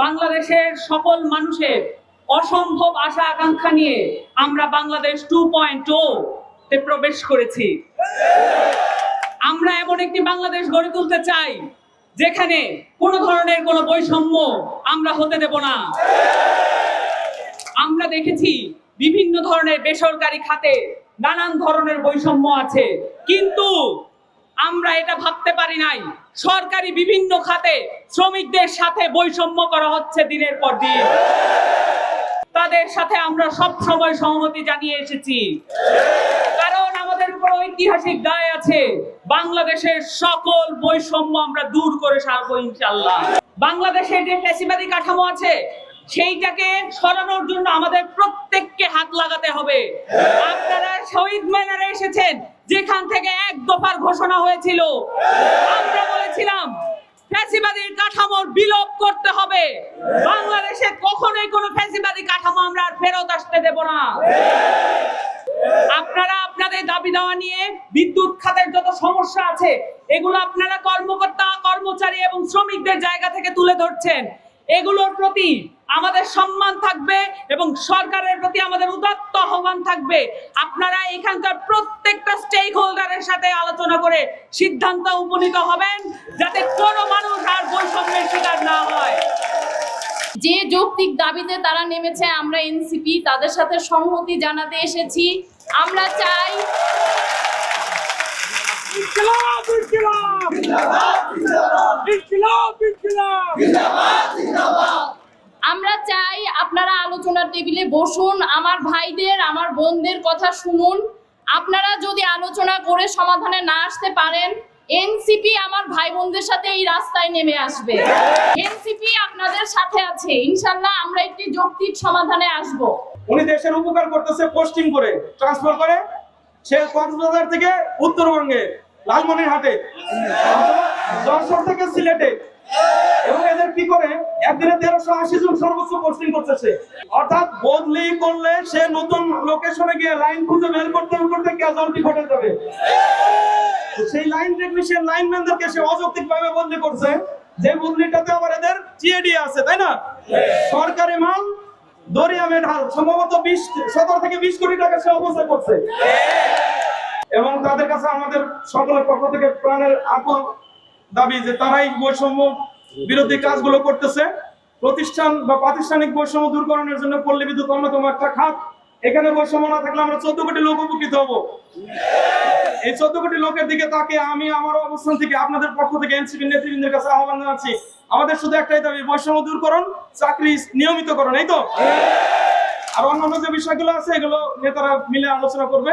বাংলাদেশের সকল মানুষের অসম্ভব আশা আকাঙ্ক্ষা নিয়ে আমরা বাংলাদেশ 2.0 তে প্রবেশ করেছি। আমরা এমন একটি বাংলাদেশ গড়ে তুলতে চাই যেখানে কোনো ধরনের কোনো বৈষম্য আমরা হতে দেব না। আমরা দেখেছি বিভিন্ন ধরনের বেসরকারি খাতে নানান ধরনের বৈষম্য আছে, কিন্তু আমরা এটা ভাবতে পারি নাই সরকারি বিভিন্ন খাতে শ্রমিকদের সাথে বৈষম্য করা হচ্ছে দিনের পর দিন। তাদের সাথে আমরা সব সময় সহমতি জানিয়ে এসেছি, কারণ আমাদের উপর ঐতিহাসিক দায় আছে। বাংলাদেশের সকল বৈষম্য আমরা দূর করে ছাড়বো ইনশাআল্লাহ। বাংলাদেশের যে ফ্যাসিবাদী কাঠামো আছে সেইটাকে সরানোর জন্য আমাদের প্রত্যেককে হাত লাগাতে হবে। আপনারা শহীদ মিনারে এসেছেন, যেখান থেকে এক দফার ঘোষণা হয়েছিল। আমরা বলেছিলাম ফ্যাসিবাদী কাঠামোর বিলোপ করতে হবে। বাংলাদেশে কখনোই কোনো ফ্যাসিবাদী কাঠামো আমরা আর ফেরত আসতে দেব না। আপনারা আপনাদের দাবি দাওয়া নিয়ে বিদ্যুৎ খাতের যত সমস্যা আছে এগুলো আপনারা কর্মকর্তা, কর্মচারী এবং শ্রমিকদের জায়গা থেকে তুলে ধরছেন। এগুলোর প্রতি আমাদের সম্মান থাকবে এবং সরকারের প্রতি আমাদের উদাত্ত আহ্বান থাকবে। আপনারা এখানকার প্রত্যেকটা স্টেক হোল্ডারের সাথে আলোচনা করে সিদ্ধান্ত উপনীত হবেন যাতে কোনো মানুষ আর বৈষম্যের শিকার না হয়। যে যৌক্তিক দাবিতে তারা নেমেছে, আমরা এনসিপি তাদের সাথে সংহতি জানাতে এসেছি। আমরা চাই আপনারা আলোচনার টেবিলে বসুন, আমার ভাইদের, আমার বোনদের কথা শুনুন। আপনারা যদি আলোচনা করে সমাধানে না আসতে পারেন, এনসিপি আমার ভাই বোনদের সাথে এই রাস্তায় নেমে আসবে। এনসিপি আপনাদের সাথে আছে, ইনশাআল্লাহ আমরা একটি যৌক্তিক সমাধানে আসব। উনি দেশের উপকার করতেছে, পোস্টিং করে ট্রান্সফার করে সে কক্সবাজার থেকে উত্তরবঙ্গে লালমনিরহাটে, যশোর থেকে সিলেটে, এবং এদের কি করে একদিনে 1380 জন সর্বোচ্চ পোস্টিং করতেছে। অর্থাৎ বদলি করলে সে নতুন লোকেশনে গিয়ে লাইন খুঁজে বের করতে করতে ক্যাজুয়ালিটি ঘটে যাবে। সেই লাইন টেকনিশিয়ান, লাইনম্যানদেরকে সে অযৌক্তিকভাবে বদলি করছে, যে বদলিটাতে আবার এদের জিএডি আছে, তাই না? সরকারি মাল দরিয়া মেঢাল সম্ভবত 17 থেকে 20 কোটি টাকা সে অপচয় করছে। এবং তাদের কাছে আমাদের সকলের পক্ষ থেকে প্রাণের আকুল দাবি যে তারাই বৈষম্য বিরোধী কাজগুলো করতেছে। প্রতিষ্ঠান বা প্রাতিষ্ঠানিক বৈষম্য দূরকরণের জন্য পল্লী বিদ্যুৎ অন্যতম একটা খাত। এখানে বৈষম্য না থাকলে আমরা 14 কোটি লোক উপকৃত হব। এই 14 কোটি লোকের দিকে তাকে আমি আমার অবস্থান থেকে আপনাদের পক্ষ থেকে এনসিপি নেতৃবৃন্দের কাছে আহ্বান জানাচ্ছি। আমাদের শুধু একটাই দাবি, বৈষম্য দূরকরণ, চাকরি নিয়মিতকরণ, এই তো। আর অন্যান্য যে বিষয়গুলো আছে এগুলো নেতারা মিলে আলোচনা করবে।